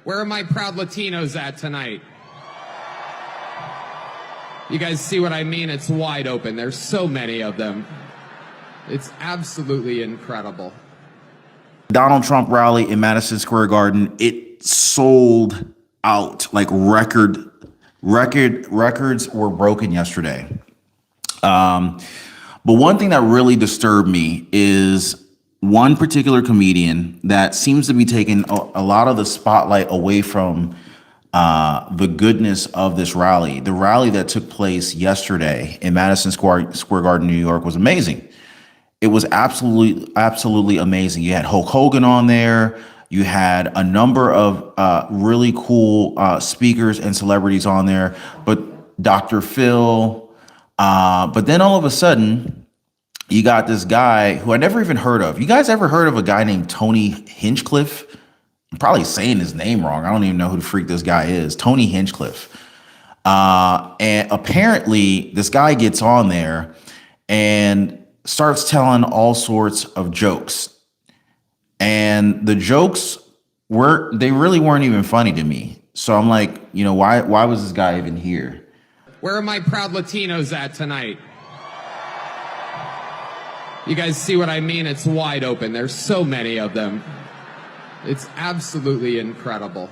Where are my proud Latinos at tonight? You guys see what I mean? It's wide open. There's so many of them. It's absolutely incredible. Donald Trump rally in Madison Square Garden, it sold out. Like records were broken yesterday. But one thing that really disturbed me is one particular comedian that seems to be taking a lot of the spotlight away from the goodness of this rally. The rally that took place yesterday in Madison Square Garden, New York was amazing. It was absolutely amazing. You had Hulk Hogan on there. You had a number of really cool speakers and celebrities on there, but Dr. Phil. But then all of a sudden, you got this guy who I never even heard of. You guys ever heard of a guy named Tony Hinchcliffe? I'm probably saying his name wrong. I don't even know who the freak this guy is. Tony Hinchcliffe. And apparently this guy gets on there and starts telling all sorts of jokes. And the jokes they really weren't even funny to me. So I'm like, why was this guy even here? Where are my proud Latinos at tonight? You guys see what I mean? It's wide open. There's so many of them. It's absolutely incredible.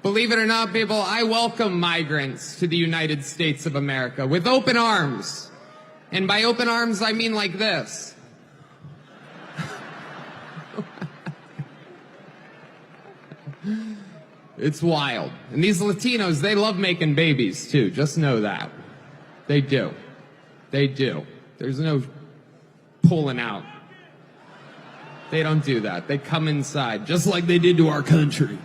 Believe it or not, people, I welcome migrants to the United States of America with open arms. And by open arms, I mean like this. It's wild. And these Latinos, they love making babies too. Just know that. They do. They do. There's no pulling out. They don't do that. They come inside, just like they did to our country.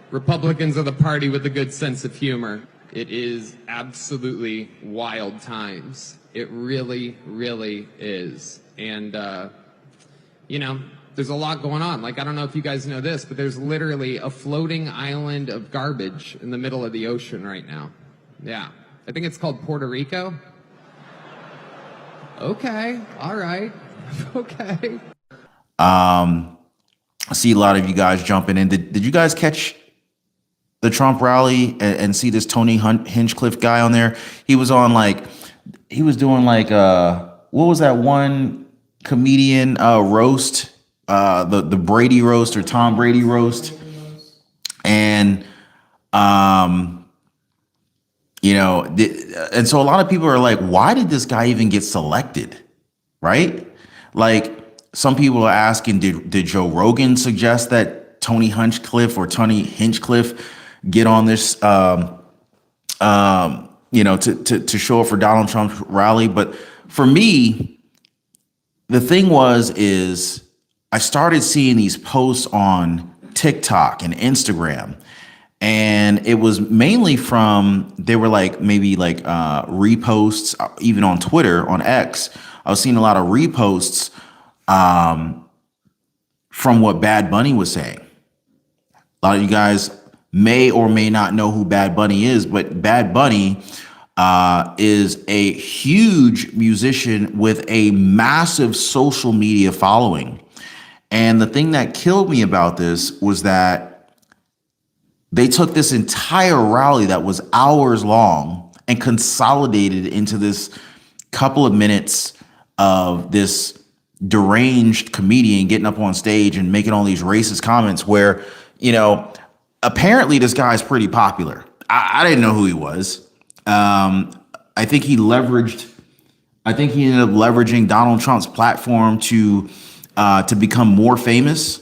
Republicans are the party with a good sense of humor. It is absolutely wild times. It really, really is. And, there's a lot going on. Like, I don't know if you guys know this, but there's literally a floating island of garbage in the middle of the ocean right now. Yeah. I think it's called Puerto Rico. Okay. All right. Okay. I see a lot of you guys jumping in. Did you guys catch the Trump rally and see this Tony Hinchcliffe guy on there? He was doing what was that one comedian roast? The Brady roast or Tom Brady roast. And, and so a lot of people are like, why did this guy even get selected? Right? Like, some people are asking, did Joe Rogan suggest that Tony Hinchcliffe get on this, to show up for Donald Trump's rally? But for me, the thing is I started seeing these posts on TikTok and Instagram, and it was mainly they were like maybe like reposts, even on Twitter, on X. I was seeing a lot of reposts from what Bad Bunny was saying. A lot of you guys may or may not know who Bad Bunny is, but Bad Bunny is a huge musician with a massive social media following. And the thing that killed me about this was that they took this entire rally that was hours long and consolidated into this couple of minutes of this deranged comedian getting up on stage and making all these racist comments where, apparently this guy's pretty popular. I didn't know who he was. I think he ended up leveraging Donald Trump's platform to become more famous.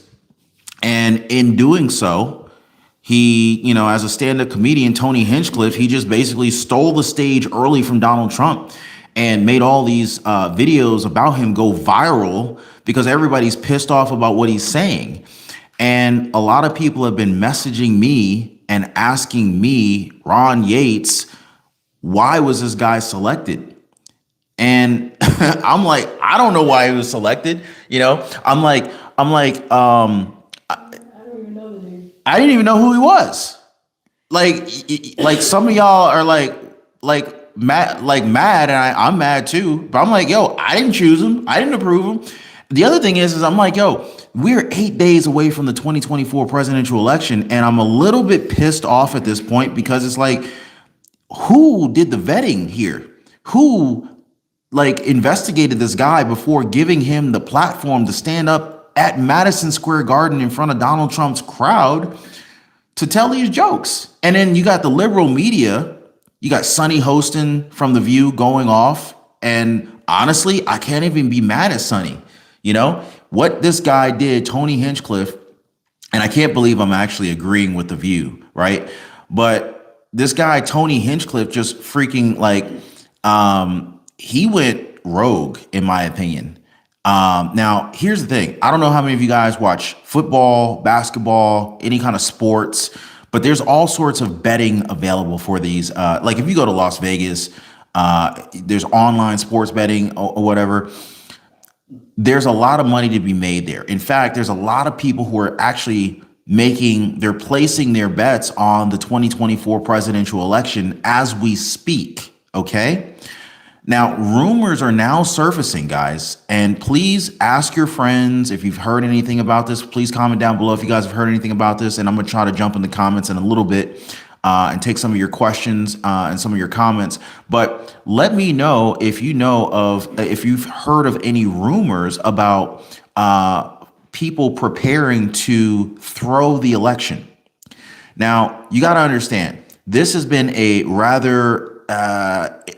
And in doing so, he, as a stand-up comedian, Tony Hinchcliffe, he just basically stole the stage early from Donald Trump and made all these videos about him go viral because everybody's pissed off about what he's saying. And a lot of people have been messaging me and asking me, Ron Yates, why was this guy selected? And I'm like, I don't know why he was selected. I'm like, I don't even know the name. I didn't even know who he was. Like some of y'all are like mad, and I'm mad too. But I'm like, yo, I didn't choose him. I didn't approve him. The other thing is I'm like, yo, we're 8 days away from the 2024 presidential election, and I'm a little bit pissed off at this point because it's like, who did the vetting here? Who like investigated this guy before giving him the platform to stand up at Madison Square Garden in front of Donald Trump's crowd to tell these jokes? And then you got the liberal media, you got Sonny Hostin from The View going off. And honestly, I can't even be mad at Sonny. You know, what this guy did, Tony Hinchcliffe, and I can't believe I'm actually agreeing with The View, right? But this guy, Tony Hinchcliffe, just freaking like, he went rogue, in my opinion. Now, here's the thing. I don't know how many of you guys watch football, basketball, any kind of sports, but there's all sorts of betting available for these. Like if you go to Las Vegas, there's online sports betting or whatever. There's a lot of money to be made there. In fact, there's a lot of people who are actually they're placing their bets on the 2024 presidential election as we speak. Okay. Now, rumors are now surfacing, guys, and please ask your friends if you've heard anything about this. Please comment down below if you guys have heard anything about this, and I'm going to try to jump in the comments in a little bit and take some of your questions and some of your comments. But let me know if if you've heard of any rumors about people preparing to throw the election. Now, you got to understand, this has been a rather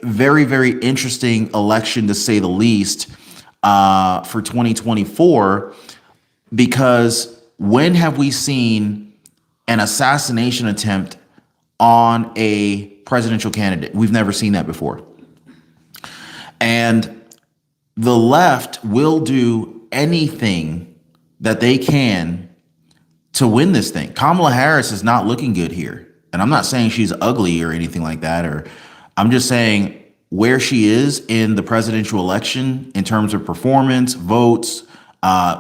very, very interesting election, to say the least, for 2024, because when have we seen an assassination attempt on a presidential candidate? We've never seen that before. And the left will do anything that they can to win this thing. Kamala Harris is not looking good here. And I'm not saying she's ugly or anything like that, or I'm just saying where she is in the presidential election in terms of performance, votes,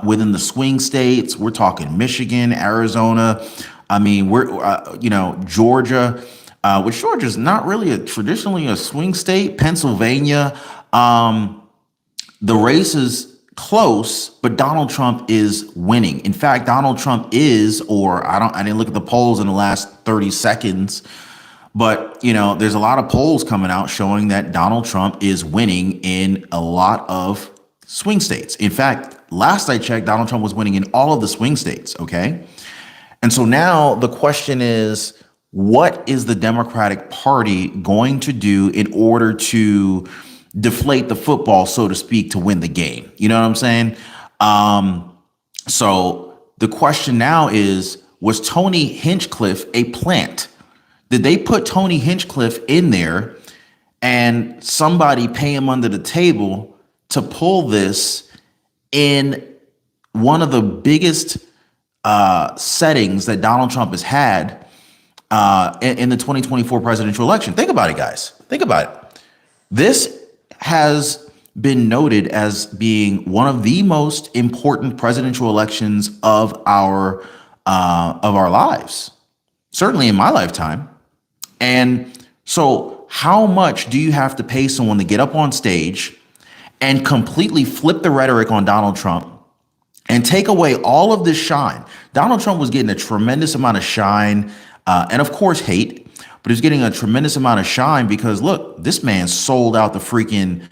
within the swing states. We're talking Michigan, Arizona. I mean, we're, Georgia, which Georgia is not really traditionally a swing state. Pennsylvania, the race is close, but Donald Trump is winning. In fact, Donald Trump is, I didn't look at the polls in the last 30 seconds, but there's a lot of polls coming out showing that Donald Trump is winning in a lot of swing states. In fact, last I checked, Donald Trump was winning in all of the swing states. Okay. And so now the question is, what is the Democratic Party going to do in order to deflate the football, so to speak, to win the game? You know what I'm saying? So the question now is, was Tony Hinchcliffe a plant? Did they put Tony Hinchcliffe in there and somebody pay him under the table to pull this in one of the biggest settings that Donald Trump has had in the 2024 presidential election? Think about it, guys. Think about it. This has been noted as being one of the most important presidential elections of our lives, certainly in my lifetime. And so how much do you have to pay someone to get up on stage and completely flip the rhetoric on Donald Trump and take away all of this shine? Donald Trump was getting a tremendous amount of shine and, of course, hate, but he's getting a tremendous amount of shine because, look, this man sold out the freaking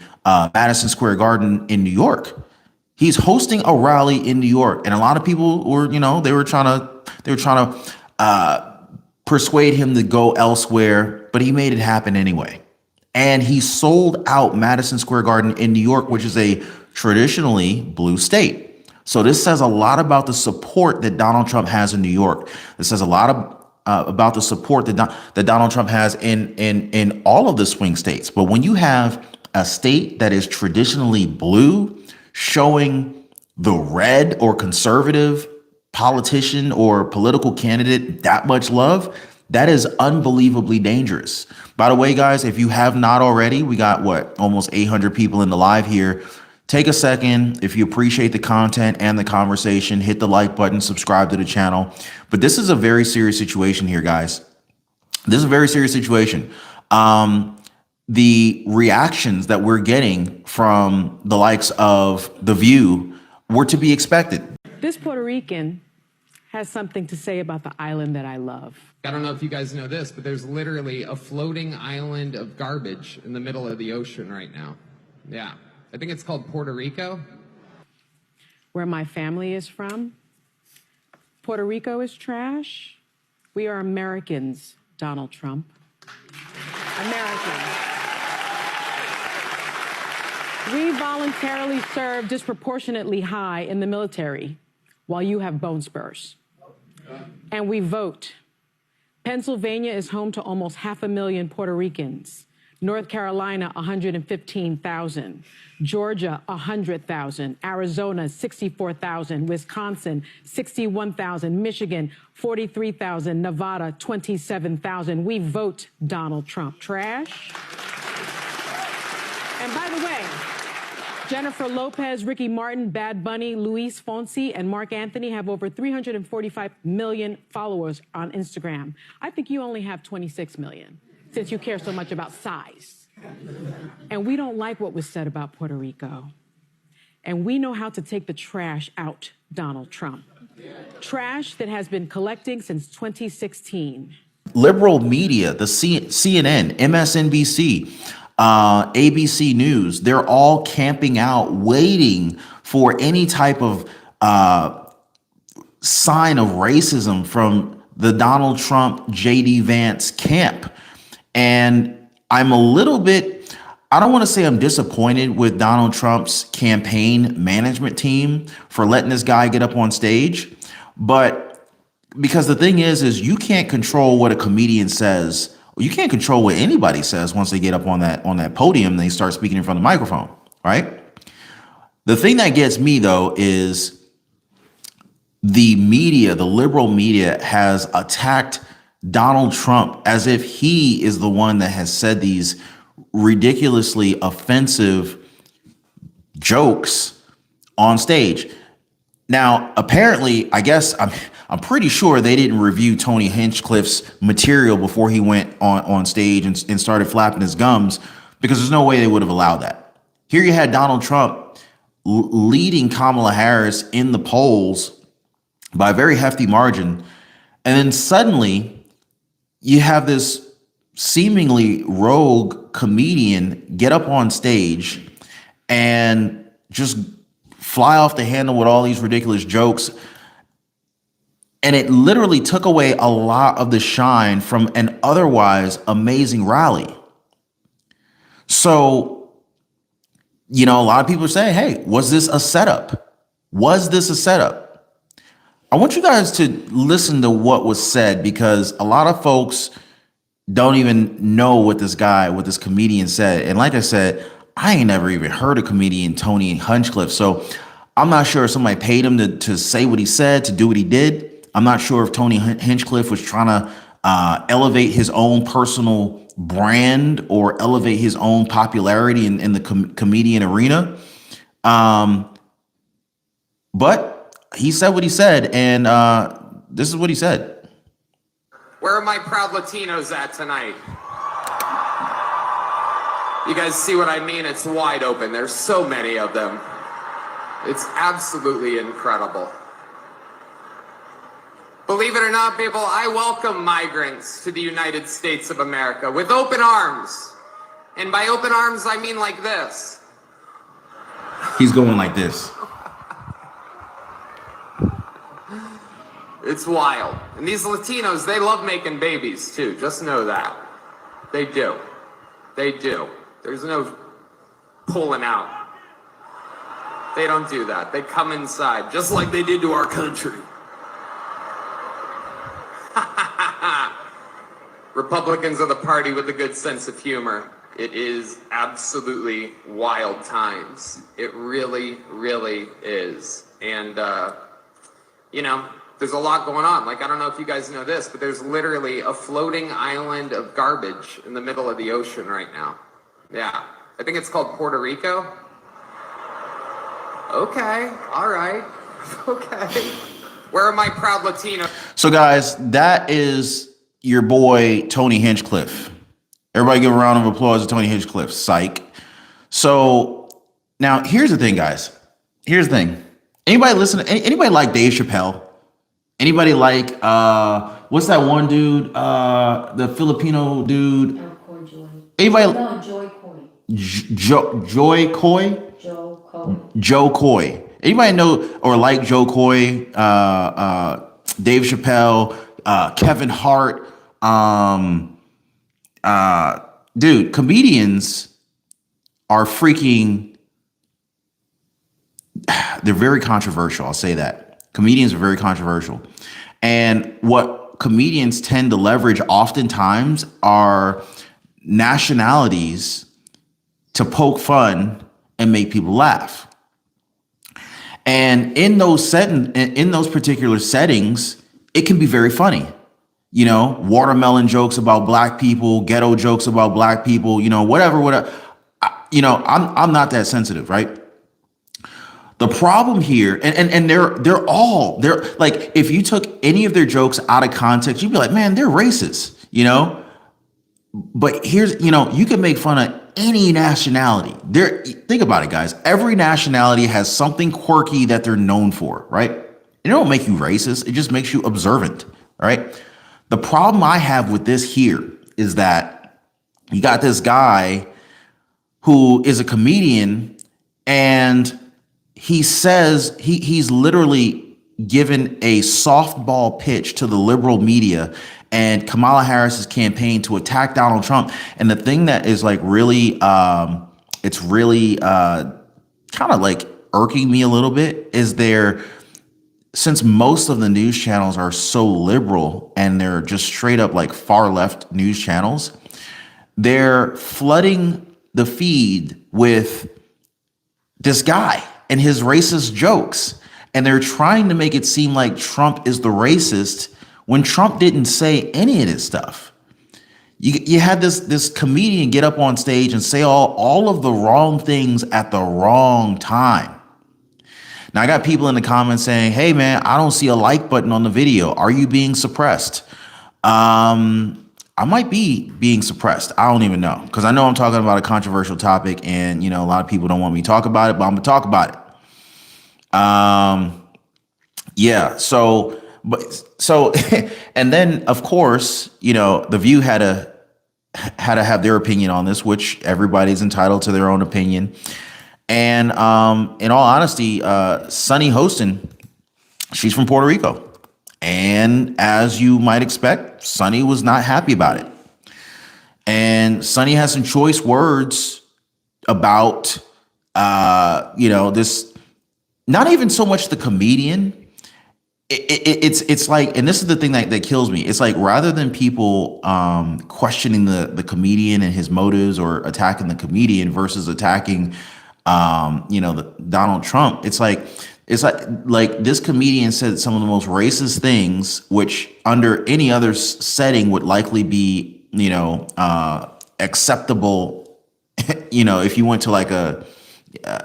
Madison Square Garden in New York. He's hosting a rally in New York, and a lot of people were, they were trying to persuade him to go elsewhere, but he made it happen anyway. And he sold out Madison Square Garden in New York, which is a traditionally blue state. So this says a lot about the support that Donald Trump has in New York. This says a lot about the support that Donald Trump has in all of the swing states. But when you have a state that is traditionally blue showing the red or conservative politician or political candidate that much love, that is unbelievably dangerous. By the way, guys, if you have not already, we got almost 800 people in the live here. Take a second. If you appreciate the content and the conversation, hit the like button, subscribe to the channel. But this is a very serious situation here, guys. This is a very serious situation. The reactions that we're getting from the likes of The View were to be expected. This Puerto Rican has something to say about the island that I love. I don't know if you guys know this, but there's literally a floating island of garbage in the middle of the ocean right now. Yeah. I think it's called Puerto Rico. Where my family is from, Puerto Rico is trash. We are Americans, Donald Trump. Americans. We voluntarily serve disproportionately high in the military while you have bone spurs. And we vote. Pennsylvania is home to almost 500,000 Puerto Ricans. North Carolina, 115,000. Georgia, 100,000. Arizona, 64,000. Wisconsin, 61,000. Michigan, 43,000. Nevada, 27,000. We vote Donald Trump. Trash. And by the way, Jennifer Lopez, Ricky Martin, Bad Bunny, Luis Fonsi, and Mark Anthony have over 345 million followers on Instagram. I think you only have 26 million, since you care so much about size. And we don't like what was said about Puerto Rico. And we know how to take the trash out, Donald Trump. Trash that has been collecting since 2016. Liberal media, the CNN, MSNBC, ABC News, they're all camping out, waiting for any type of sign of racism from the Donald Trump, JD Vance camp. And I'm a little bit, I don't want to say I'm disappointed with Donald Trump's campaign management team for letting this guy get up on stage. But because the thing is you can't control what a comedian says. You can't control what anybody says once they get up on that podium and they start speaking in front of the microphone, right? The thing that gets me, though, is the media, the liberal media, has attacked Donald Trump as if he is the one that has said these ridiculously offensive jokes on stage. Now, apparently, I guess I'm pretty sure they didn't review Tony Hinchcliffe's material before he went on stage and started flapping his gums, because there's no way they would have allowed that. Here you had Donald Trump leading Kamala Harris in the polls by a very hefty margin. And then suddenly you have this seemingly rogue comedian get up on stage and just fly off the handle with all these ridiculous jokes. And it literally took away a lot of the shine from an otherwise amazing rally. So, a lot of people are saying, hey, was this a setup? Was this a setup? I want you guys to listen to what was said, because a lot of folks don't even know what this comedian said. And like I said, I ain't never even heard of comedian Tony Hinchcliffe. So I'm not sure if somebody paid him to say what he said, to do what he did. I'm not sure if Tony Hinchcliffe was trying to elevate his own personal brand or elevate his own popularity in the comedian arena. But he said what he said, and this is what he said. Where are my proud Latinos at tonight? You guys see what I mean? It's wide open. There's so many of them. It's absolutely incredible. Believe it or not, people, I welcome migrants to the United States of America with open arms. And by open arms, I mean like this. He's going like this. It's wild. And these Latinos, they love making babies too. Just know that. They do. They do. There's no pulling out. They don't do that. They come inside, just like they did to our country. Republicans are the party with a good sense of humor. It is absolutely wild times. It really, really is. And, there's a lot going on. Like, I don't know if you guys know this, but there's literally a floating island of garbage in the middle of the ocean right now. Yeah. I think it's called Puerto Rico. Okay. All right. Okay. Where are my proud Latinos? So, guys, that is your boy, Tony Hinchcliffe. Everybody give a round of applause to Tony Hinchcliffe. Psych. So, now, here's the thing, guys. Here's the thing. Anybody listen? Anybody like Dave Chappelle? Anybody like what's that one dude? The Filipino dude. Anybody? No, Joy Coy. Joy Coy. Joe Coy. Joe Coy. Anybody know or like Joe Coy? Dave Chappelle, Kevin Hart. Dude, comedians are freaking. They're very controversial. I'll say that. Comedians are very controversial. And what comedians tend to leverage oftentimes are nationalities to poke fun and make people laugh. And in those particular settings, it can be very funny. You know, watermelon jokes about black people, ghetto jokes about black people, you know, whatever. I'm not that sensitive, right? The problem here, and they're like, if you took any of their jokes out of context, you'd be like, man, they're racist, you know? But here's, you know, you can make fun of any nationality. Think about it, guys. Every nationality has something quirky that they're known for, right? It don't make you racist. It just makes you observant, right? The problem I have with this here is that you got this guy who is a comedian, and he says he's literally given a softball pitch to the liberal media and Kamala Harris's campaign to attack Donald Trump. And the thing that is like really, it's really kind of like irking me a little bit is since most of the news channels are so liberal and they're just straight up like far left news channels, they're flooding the feed with this guy and his racist jokes. And they're trying to make it seem like Trump is the racist when Trump didn't say any of this stuff. You had this comedian get up on stage and say all of the wrong things at the wrong time. Now, I got people in the comments saying, hey, man, I don't see a like button on the video. Are you being suppressed? I might be being suppressed. I don't even know, because I know I'm talking about a controversial topic, and, you know, a lot of people don't want me to talk about it, but I'm going to talk about it. Yeah. So, and then, of course, you know, The View had to have their opinion on this, which everybody's entitled to their own opinion. And in all honesty, Sunny Hostin, she's from Puerto Rico. And as you might expect, Sunny was not happy about it. And Sunny has some choice words about, you know, this, not even so much the comedian. It's like, and this is the thing that kills me. It's like, rather than people questioning the comedian and his motives, or attacking the comedian versus attacking, you know, Donald Trump, it's like this comedian said some of the most racist things, which under any other setting would likely be, you know, acceptable. You know, if you went to like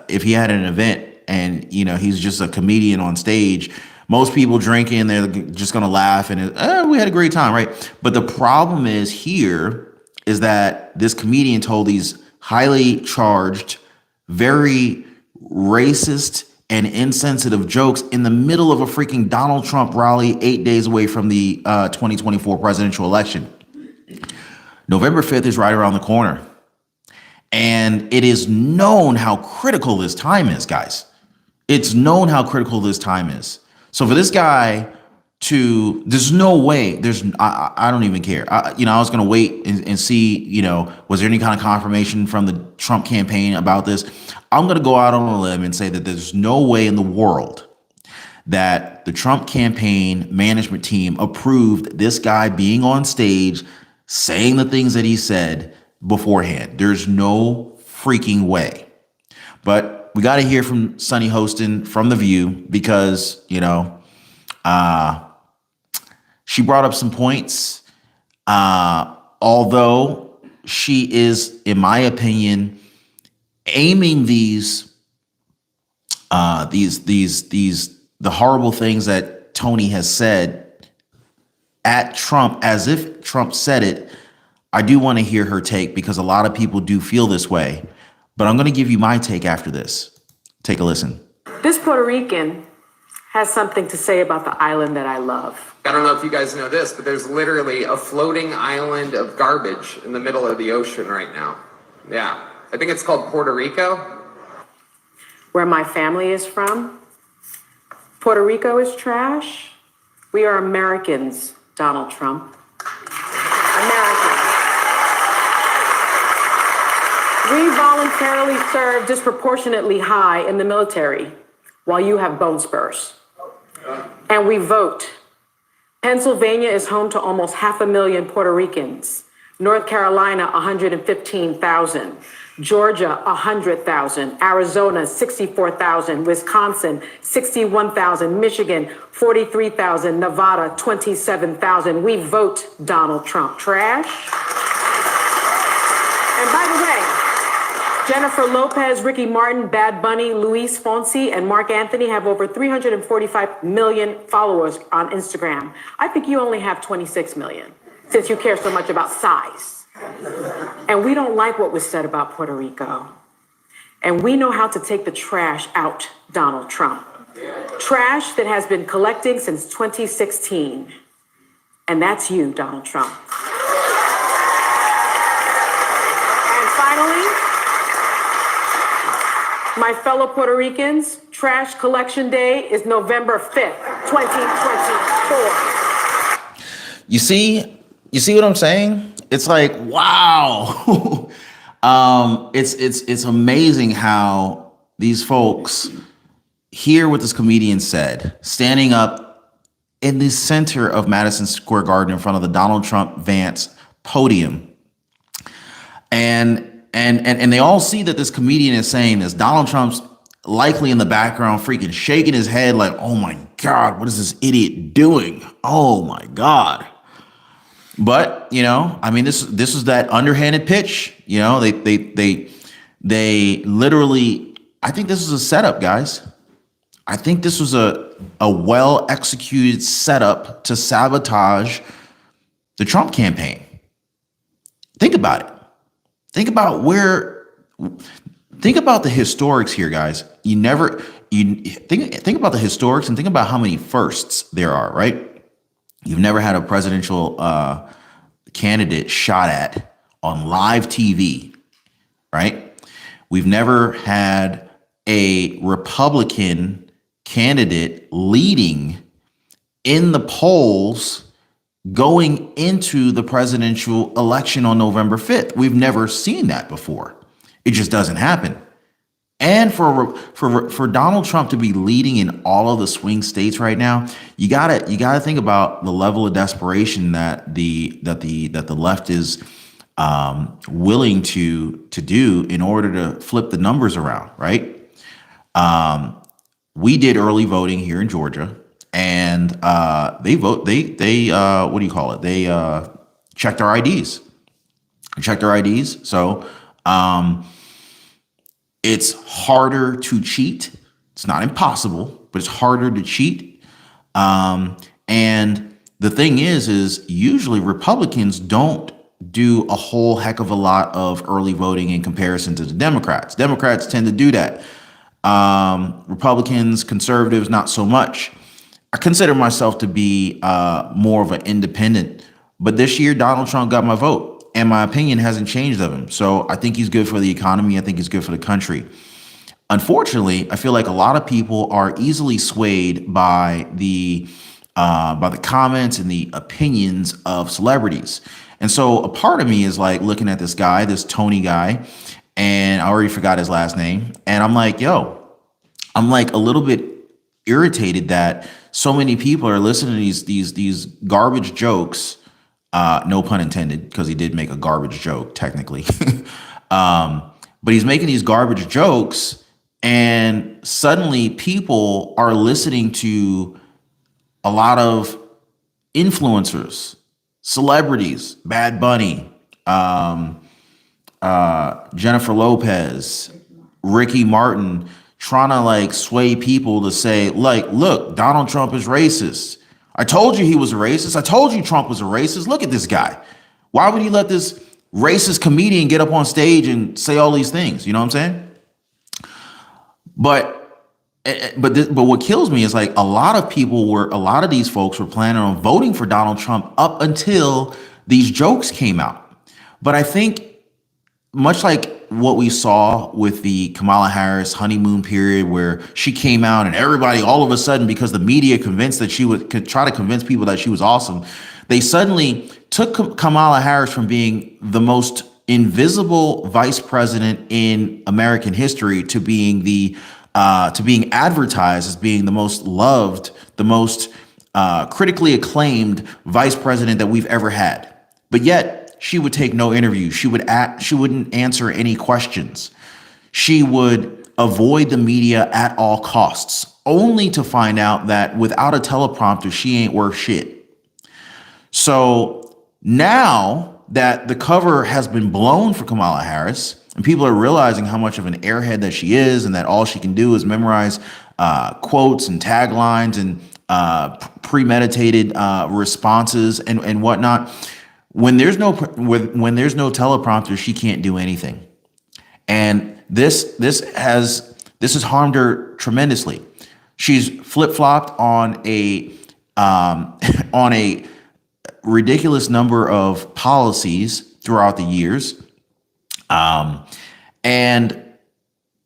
if he had an event and, you know, he's just a comedian on stage, most people drinking, they're just going to laugh and we had a great time, right? But the problem is that this comedian told these highly charged, very racist and insensitive jokes in the middle of a freaking Donald Trump rally 8 days away from the 2024 presidential election. November 5th is right around the corner. And it is known how critical this time is, guys. It's known how critical this time is. So for this guy there's no way, I don't even care. You know, I was going to wait and see, you know, was there any kind of confirmation from the Trump campaign about this? I'm going to go out on a limb and say that there's no way in the world that the Trump campaign management team approved this guy being on stage saying the things that he said beforehand. There's no freaking way. But we got to hear from Sunny Hostin from The View, because, you know, she brought up some points, although she is, in my opinion, aiming the horrible things that Tony has said at Trump as if Trump said it. I do want to hear her take, because a lot of people do feel this way, but I'm going to give you my take after this. Take a listen. This Puerto Rican has something to say about the island that I love. I don't know if you guys know this, but there's literally a floating island of garbage in the middle of the ocean right now. Yeah. I think it's called Puerto Rico. Where my family is from, Puerto Rico is trash. We are Americans, Donald Trump. Americans. We voluntarily serve disproportionately high in the military while you have bone spurs. And we vote. Pennsylvania is home to almost 500,000 Puerto Ricans. North Carolina, 115,000. Georgia, 100,000. Arizona, 64,000. Wisconsin, 61,000. Michigan, 43,000. Nevada, 27,000. We vote Donald Trump. Trash. And by the way, Jennifer Lopez, Ricky Martin, Bad Bunny, Luis Fonsi, and Mark Anthony have over 345 million followers on Instagram. I think you only have 26 million, since you care so much about size. And we don't like what was said about Puerto Rico. And we know how to take the trash out, Donald Trump. Trash that has been collecting since 2016. And that's you, Donald Trump. And finally, my fellow Puerto Ricans, trash collection day is November 5th, 2024. You see what I'm saying? It's like, wow. It's amazing how these folks hear what this comedian said, standing up in the center of Madison Square Garden in front of the Donald Trump Vance podium. And they all see that this comedian is saying this. Donald Trump's likely in the background, freaking shaking his head like, oh my God, what is this idiot doing? Oh my God. But, you know, I mean, this is that underhanded pitch. You know, they literally, I think this is a setup, guys. I think this was a well executed setup to sabotage the Trump campaign. Think about it. Think about the historics here, guys. Think about the historics and think about how many firsts there are, right? You've never had a presidential candidate shot at on live TV, right? We've never had a Republican candidate leading in the polls going into the presidential election on November 5th. We've never seen that before. It just doesn't happen. And for Donald Trump to be leading in all of the swing states right now, you gotta think about the level of desperation that the left is willing to do in order to flip the numbers around, right? We did early voting here in Georgia, and they what do you call it? They checked our IDs. So it's harder to cheat. It's not impossible, but it's harder to cheat. And the thing is usually Republicans don't do a whole heck of a lot of early voting in comparison to the Democrats. Democrats tend to do that. Republicans, conservatives, not so much. I consider myself to be more of an independent, but this year Donald Trump got my vote. And my opinion hasn't changed of him. So I think he's good for the economy. I think he's good for the country. Unfortunately, I feel like a lot of people are easily swayed by the comments and the opinions of celebrities. And so a part of me is like looking at this guy, this Tony guy, and I already forgot his last name. And I'm like, I'm like a little bit irritated that so many people are listening to these garbage jokes. No pun intended, because he did make a garbage joke, technically. But he's making these garbage jokes, and suddenly people are listening to a lot of influencers, celebrities, Bad Bunny, Jennifer Lopez, Ricky Martin, trying to like sway people to say, like, look, Donald Trump is racist. I told you he was a racist. I told you Trump was a racist. Look at this guy. Why would he let this racist comedian get up on stage and say all these things? You know what I'm saying? But But what kills me is like a lot of these folks were planning on voting for Donald Trump up until these jokes came out. But I think much like what we saw with the Kamala Harris honeymoon period, where she came out and everybody all of a sudden, because the media convinced that could try to convince people that she was awesome, they suddenly took Kamala Harris from being the most invisible vice president in American history to being to being advertised as being the most loved, the most critically acclaimed vice president that we've ever had. But yet she would take no interviews. She wouldn't answer any questions. She would avoid the media at all costs, only to find out that without a teleprompter, she ain't worth shit. So now that the cover has been blown for Kamala Harris, and people are realizing how much of an airhead that she is, and that all she can do is memorize quotes and taglines and premeditated responses and whatnot. When there's no teleprompter, she can't do anything, and this has harmed her tremendously. She's flip-flopped on a on a ridiculous number of policies throughout the years. And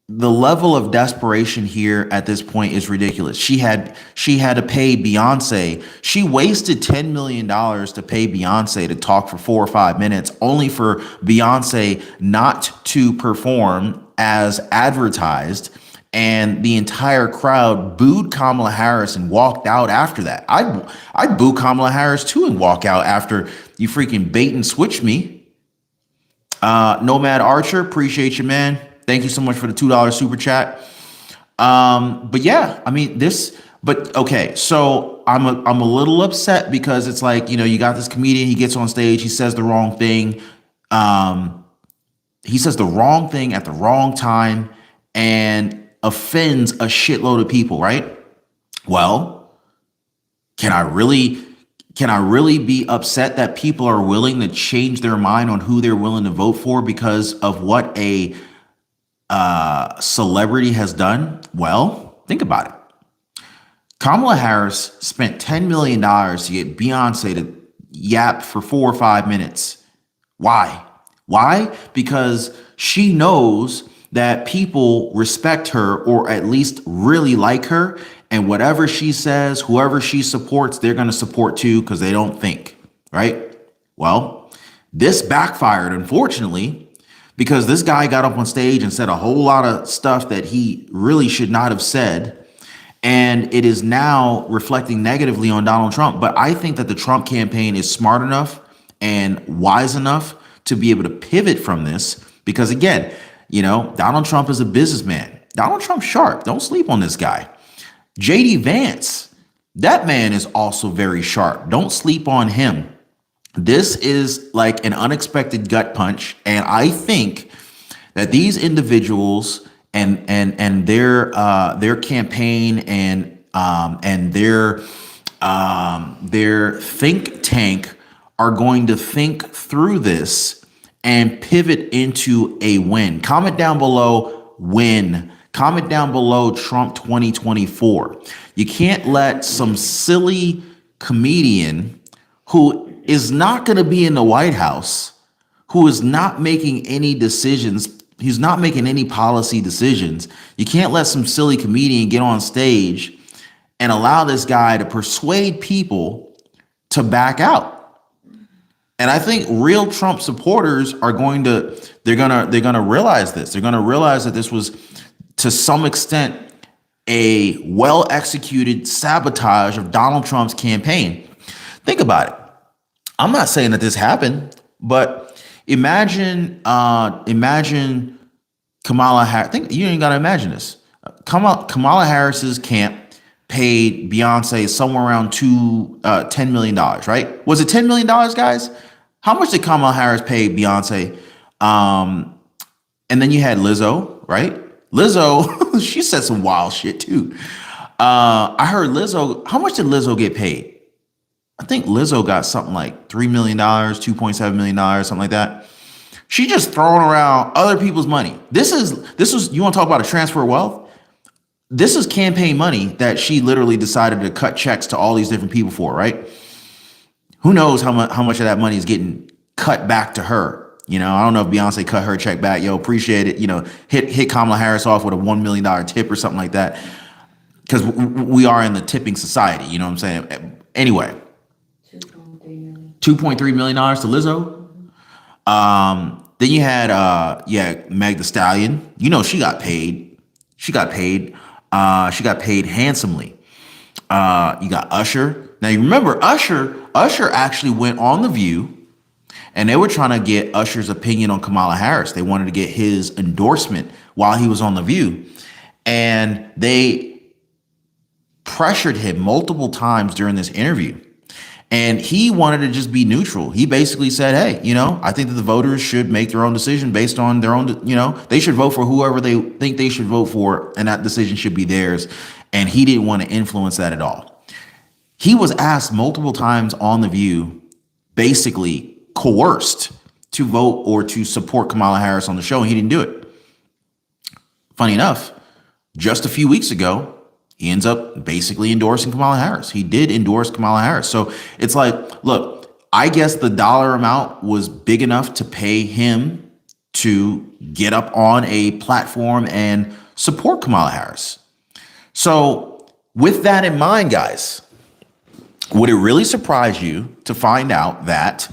the level of desperation here at this point is ridiculous. She had to pay Beyonce. She wasted $10 million to pay Beyonce to talk for 4 or 5 minutes, only for Beyonce not to perform as advertised. And the entire crowd booed Kamala Harris and walked out after that. I'd boo Kamala Harris too and walk out after you freaking bait and switch me. Nomad Archer, appreciate you, man. Thank you so much for the $2 super chat. But yeah, I mean but okay, so I'm a little upset because it's like, you got this comedian, he gets on stage, he says the wrong thing. He says the wrong thing at the wrong time and offends a shitload of people, right? Well, can I really be upset that people are willing to change their mind on who they're willing to vote for because of what a celebrity has done? Well, think about it. Kamala Harris spent $10 million to get Beyonce to yap for 4 or 5 minutes. Why? Because she knows that people respect her, or at least really like her, and whatever she says, whoever she supports, they're going to support too, because they don't think, right? Well, this backfired, unfortunately, because this guy got up on stage and said a whole lot of stuff that he really should not have said. And it is now reflecting negatively on Donald Trump. But I think that the Trump campaign is smart enough and wise enough to be able to pivot from this, because again, Donald Trump is a businessman. Donald Trump's sharp. Don't sleep on this guy. JD Vance, that man is also very sharp. Don't sleep on him. This is like an unexpected gut punch. And I think that these individuals and their campaign and their think tank are going to think through this and pivot into a win. Comment down below, win. Comment down below, Trump 2024. You can't let some silly comedian who is not going to be in the White House, who is not making any decisions, he's not making any policy decisions. You can't let some silly comedian get on stage and allow this guy to persuade people to back out. And I think real Trump supporters are going to realize this. They're going to realize that this was, to some extent, a well-executed sabotage of Donald Trump's campaign. Think about it. I'm not saying that this happened, but imagine Kamala Harris. You ain't got to imagine this. Kamala Harris's camp paid Beyonce somewhere around $10 million, right? Was it $10 million, guys? How much did Kamala Harris pay Beyonce? And then you had Lizzo, right? Lizzo, she said some wild shit too. I heard Lizzo, how much did Lizzo get paid? I think Lizzo got something like $3 million, $2.7 million, something like that. She just throwing around other people's money. This is, you want to talk about a transfer of wealth? this is campaign money that she literally decided to cut checks to all these different people for, right? Who knows how much of that money is getting cut back to her? You know, I don't know if Beyonce cut her check back. Yo, appreciate it. You know, hit Kamala Harris off with a $1 million tip or something like that. Because we are in the tipping society. You know what I'm saying? Anyway, $2.3 million to Lizzo. Then you had Meg The Stallion. You know, she got paid. She got paid handsomely. You got Usher. Now you remember Usher actually went on The View, and they were trying to get Usher's opinion on Kamala Harris. They wanted to get his endorsement while he was on The View. And they pressured him multiple times during this interview. And he wanted to just be neutral. He basically said, hey, you know, I think that the voters should make their own decision based on their own, you know, they should vote for whoever they think they should vote for, and that decision should be theirs. And he didn't want to influence that at all. He was asked multiple times on The View, basically coerced to vote or to support Kamala Harris on the show, and he didn't do it. Funny enough, just a few weeks ago, he ends up basically endorsing Kamala Harris. He did endorse Kamala Harris. So it's like, look, I guess the dollar amount was big enough to pay him to get up on a platform and support Kamala Harris. So with that in mind, guys, would it really surprise you to find out that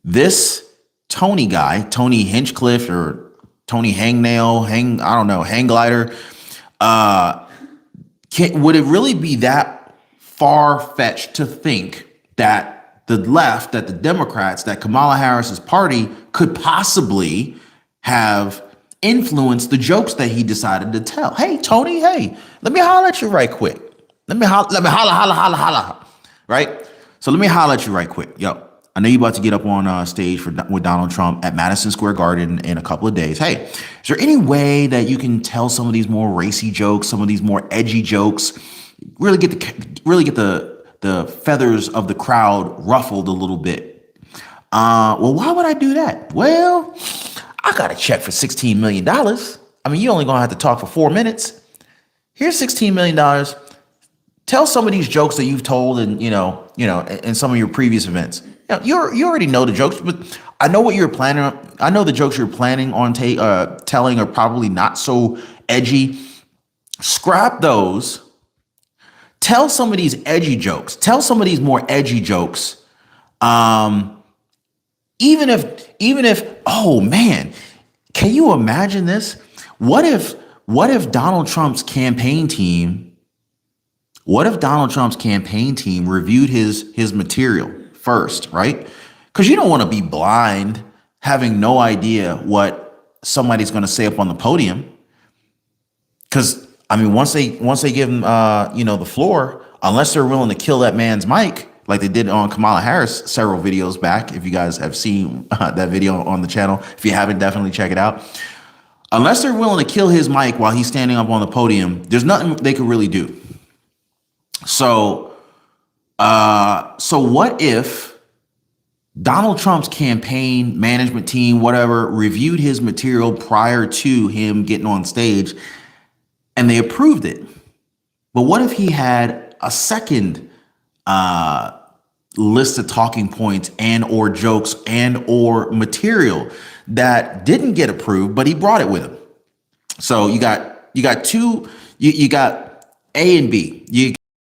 this Tony guy, Tony Hinchcliffe or Tony Hangnail, Hang Glider, would it really be that far-fetched to think that the left, that the Democrats, that Kamala Harris's party could possibly have influenced the jokes that he decided to tell? Hey, Tony, hey, let me holler at you right quick. Let me holla. Right? So let me holler at you right quick. Yo, I know you're about to get up on stage with Donald Trump at Madison Square Garden in a couple of days. Hey, is there any way that you can tell some of these more racy jokes, some of these more edgy jokes, really get the feathers of the crowd ruffled a little bit? Well, why would I do that? Well, I got a check for $16 million. I mean, you only gonna have to talk for 4 minutes. Here's $16 million. Tell some of these jokes that you've told in some of your previous events. You already know the jokes, but I know what you're planning on. I know the jokes you're planning on telling are probably not so edgy. Scrap those. Tell some of these edgy jokes. Tell some of these more edgy jokes. Even if, oh man, can you imagine this? What if Donald Trump's campaign team reviewed his material first, right? Because you don't want to be blind, having no idea what somebody's going to say up on the podium. Because I mean, once they give him the floor, unless they're willing to kill that man's mic, like they did on Kamala Harris several videos back. If you guys have seen that video on the channel, if you haven't, definitely check it out. Unless they're willing to kill his mic while he's standing up on the podium, there's nothing they could really do. So what if Donald Trump's campaign management team, whatever, reviewed his material prior to him getting on stage and they approved it? But what if he had a second list of talking points and or jokes and or material that didn't get approved, but he brought it with him? So you got A and B.